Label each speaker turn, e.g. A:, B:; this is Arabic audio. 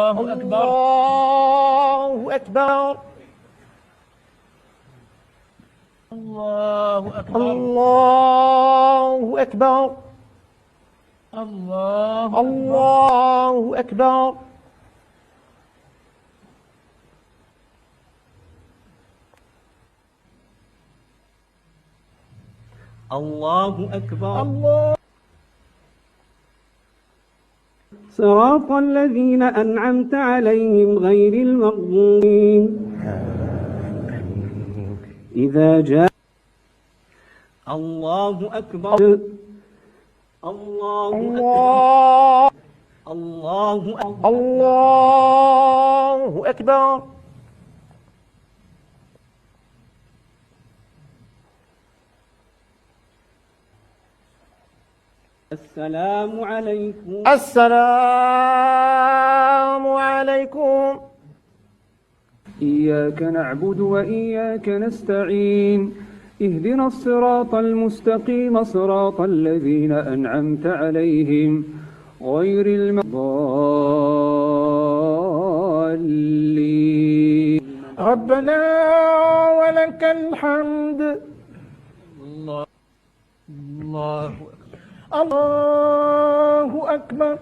A: الله أكبر.
B: الله أكبر.
A: الله أكبر.
B: الله أكبر.
A: الله أكبر.
B: الله أكبر.
C: الله أكبر.
B: الله.
D: صراط الذين أنعمت عليهم غير المغضوب إذا جاء
C: الله أكبر. الله
B: الله.
C: الله أكبر.
B: الله أكبر.
C: السلام عليكم.
B: السلام عليكم.
D: إياك نعبد وإياك نستعين اهدنا الصراط المستقيم صراط الذين أنعمت عليهم غير المضالين.
B: ربنا ولك الحمد.
A: الله أكبر.
B: الله أكبر.